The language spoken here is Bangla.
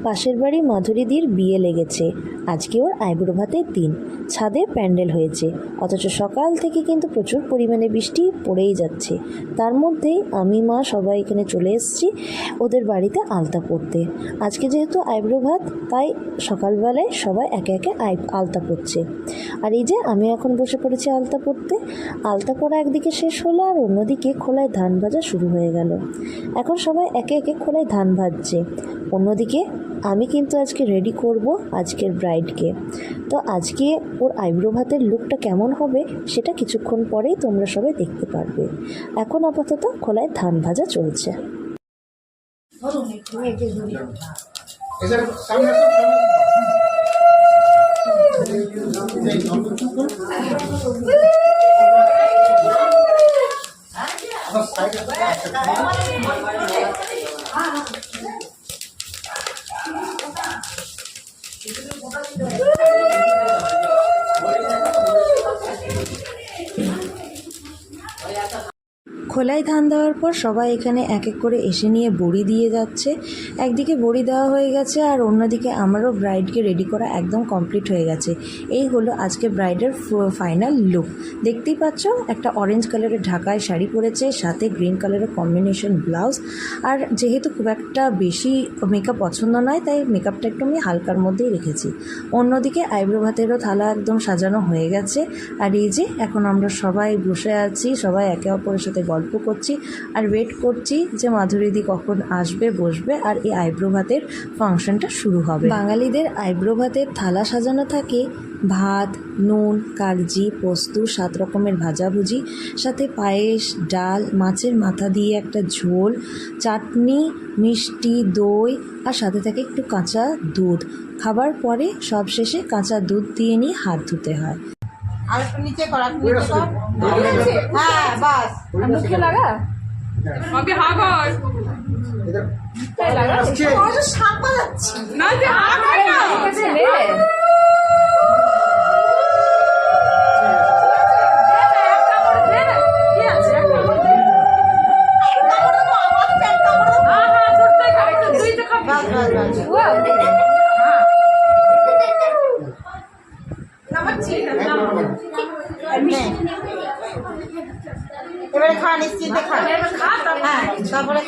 পাশের বাড়ি মাধুরীদির বিয়ে লেগেছে। আজকে ওর আইবুড়ো ভাতের দিন। ছাদে প্যান্ডেল হয়েছে, অথচ সকাল থেকে কিন্তু প্রচুর পরিমাণে বৃষ্টি পড়েই যাচ্ছে। তার মধ্যেই আমি মা সবাই এখানে চলে এসেছি ওদের বাড়িতে আলতা পরতে। আজকে যেহেতু আইবুড়ো ভাত, তাই সকালবেলায় সবাই একে একে আলতা পরছে। আর এই যে আমি এখন বসে পড়েছি আলতা পরতে। আলতা পরা একদিকে শেষ হলো, আর অন্যদিকে খোলায় ধান ভাজা শুরু হয়ে গেল। এখন সবাই একে একে খোলায় ধান ভাজছে। অন্যদিকে আমি কিন্তু আজকে রেডি করব আজকের ব্রাইডকে। তো আজকে ওর আইবুড়ো ভাতের লুকটা কেমন হবে সেটা কিছুক্ষণ পরেই তোমরা সবাই দেখতে পারবে। এখন আপাতত খোলায় ধান ভাজা চলছে। খোলায় ধান দেওয়ার পর সবাই এখানে এক এক করে এসে নিয়ে বড়ি দিয়ে যাচ্ছে। একদিকে বড়ি দেওয়া হয়ে গেছে, আর অন্যদিকে আমারও ব্রাইডকে রেডি করা একদম কমপ্লিট হয়ে গেছে। এই হলো আজকে ব্রাইডের ফাইনাল লুক। দেখতেই পাচ্ছ, একটা অরেঞ্জ কালারের ঢাকায় শাড়ি পরেছে, সাথে গ্রিন কালারের কম্বিনেশন ব্লাউজ। আর যেহেতু খুব একটা বেশি মেকআপ পছন্দ নয়, তাই মেকআপটা একটু আমি হালকার মধ্যেই রেখেছি। অন্যদিকে আইব্রো ভাতেরও থালা একদম সাজানো হয়ে গেছে। আর এই যে এখন আমরা সবাই বসে আছি, সবাই একে অপরের সাথে গল্প করছি আর ওয়েট করছি যে মাধুরীদি কখন আসবে, বসবে, আর এই আইব্রো ভাতের ফাংশনটা শুরু হবে। বাঙালিদের আইব্রো ভাতের থালা সাজানো থাকে ভাত, নুন, কাগজি, পোস্ত, 7 রকমের ভাজাভুজি, সাথে পায়েস, ডাল, মাছের মাথা দিয়ে একটা ঝোল, চাটনি, মিষ্টি, দই, আর সাথে থাকে একটু কাঁচা দুধ। খাবার পরে সব শেষে কাঁচা দুধ দিয়ে নিয়ে হাত ধুতে হয়। আর একটু নিচে কর, হ্যাঁ বাস মুখে লাগা, ওকে হা কর, তাই লাগা তো সাপ পালাচ্ছে না যে হা কর না ঠিক আছে রে। এবারে খা, নিশ্চিন্তে খা, হ্যাঁ তারপরে